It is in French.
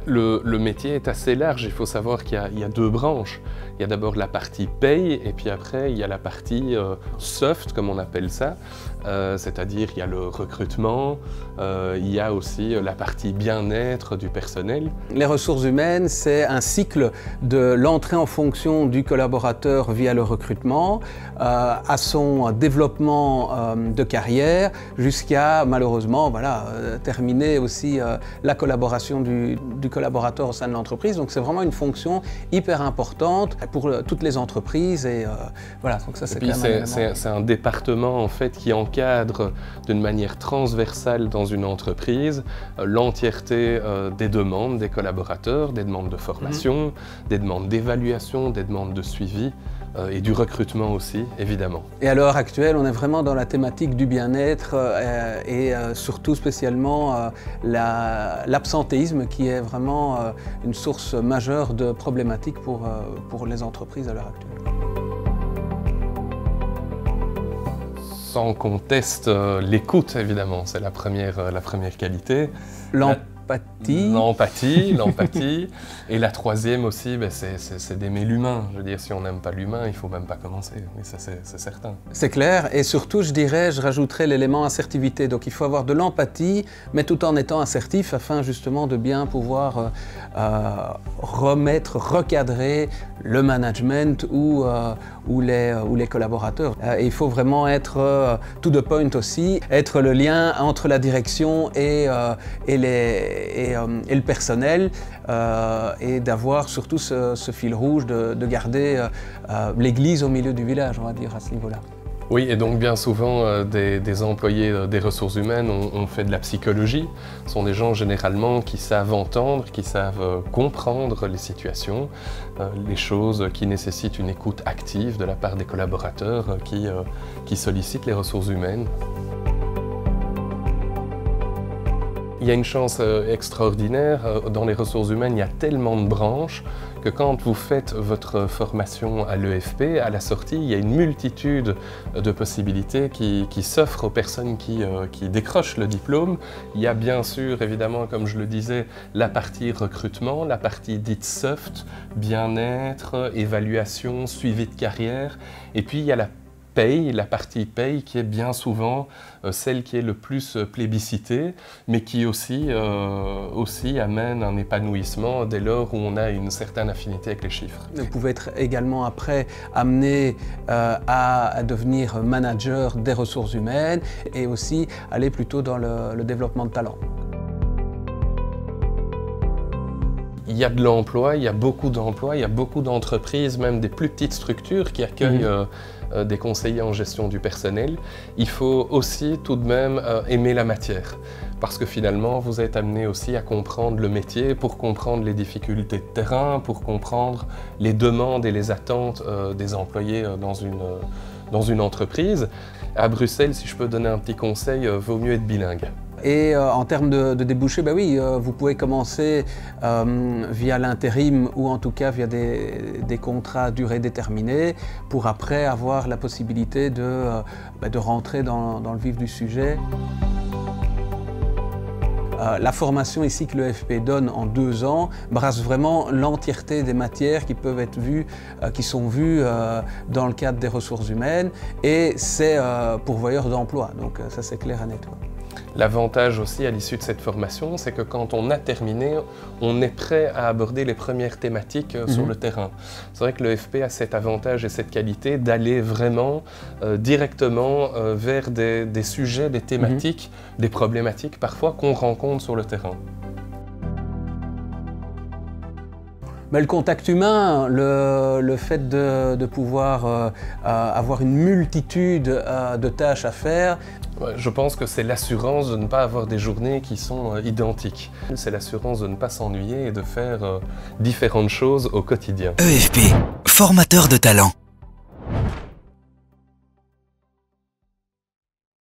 Le métier est assez large, il faut savoir qu'il y a deux branches. Il y a d'abord la partie paye et puis après il y a la partie soft, comme on appelle ça, c'est-à-dire il y a le recrutement, il y a aussi la partie bien-être du personnel. Les ressources humaines, c'est un cycle de l'entrée en fonction du collaborateur via le recrutement, à son développement de carrière, jusqu'à malheureusement terminer aussi la collaboration du collaborateur au sein de l'entreprise. Donc c'est vraiment une fonction hyper importante pour toutes les entreprises et voilà, donc ça c'est quand même c'est un département en fait qui encadre d'une manière transversale dans une entreprise l'entièreté des demandes des collaborateurs, des demandes de formation, des demandes d'évaluation, des demandes de suivi et du recrutement aussi, évidemment. Et à l'heure actuelle, on est vraiment dans la thématique du bien-être et surtout spécialement l'absentéisme qui est vraiment une source majeure de problématiques pour les entreprises à l'heure actuelle. Sans qu'on teste l'écoute, évidemment, c'est la première qualité. L'empathie. Et la troisième aussi, c'est d'aimer l'humain. Je veux dire, si on n'aime pas l'humain, il ne faut même pas commencer. Mais ça, c'est certain. C'est clair. Et surtout, je rajouterais l'élément assertivité. Donc, il faut avoir de l'empathie, mais tout en étant assertif, afin justement de bien pouvoir recadrer le management ou les collaborateurs. Et il faut vraiment être to the point aussi, être le lien entre la direction et le personnel et d'avoir surtout ce fil rouge de garder l'église au milieu du village, on va dire, à ce niveau-là. Oui, et donc bien souvent, des employés des ressources humaines ont fait de la psychologie. Ce sont des gens généralement qui savent entendre, qui savent comprendre les situations, les choses qui nécessitent une écoute active de la part des collaborateurs qui sollicitent les ressources humaines. Il y a une chance extraordinaire, dans les ressources humaines, il y a tellement de branches que quand vous faites votre formation à l'EFP, à la sortie, il y a une multitude de possibilités qui s'offrent aux personnes qui décrochent le diplôme. Il y a bien sûr, évidemment, comme je le disais, la partie recrutement, la partie dite soft, bien-être, évaluation, suivi de carrière, et puis il y a la partie paye qui est bien souvent celle qui est le plus plébiscitée, mais qui aussi amène un épanouissement dès lors où on a une certaine affinité avec les chiffres. Vous pouvez être également après amené à devenir manager des ressources humaines et aussi aller plutôt dans le développement de talent. Il y a de l'emploi, il y a beaucoup d'emplois, il y a beaucoup d'entreprises, même des plus petites structures qui accueillent des conseillers en gestion du personnel. Il faut aussi tout de même aimer la matière, parce que finalement vous êtes amené aussi à comprendre le métier pour comprendre les difficultés de terrain, pour comprendre les demandes et les attentes des employés dans une entreprise. À Bruxelles, si je peux donner un petit conseil, vaut mieux être bilingue. Et en termes de débouchés, oui, vous pouvez commencer via l'intérim ou en tout cas via des contrats à durée déterminée pour après avoir la possibilité de rentrer dans le vif du sujet. La formation ici que l'EFP donne en 2 ans brasse vraiment l'entièreté des matières qui peuvent être vues, qui sont vues dans le cadre des ressources humaines et c'est pourvoyeur d'emploi, donc ça c'est clair et net. L'avantage aussi à l'issue de cette formation, c'est que quand on a terminé, on est prêt à aborder les premières thématiques sur le terrain. C'est vrai que l'EFP a cet avantage et cette qualité d'aller vraiment directement vers des sujets, des thématiques, des problématiques parfois qu'on rencontre sur le terrain. Mais le contact humain, le fait de pouvoir avoir une multitude de tâches à faire. Je pense que c'est l'assurance de ne pas avoir des journées qui sont identiques. C'est l'assurance de ne pas s'ennuyer et de faire différentes choses au quotidien. EFP, formateur de talent.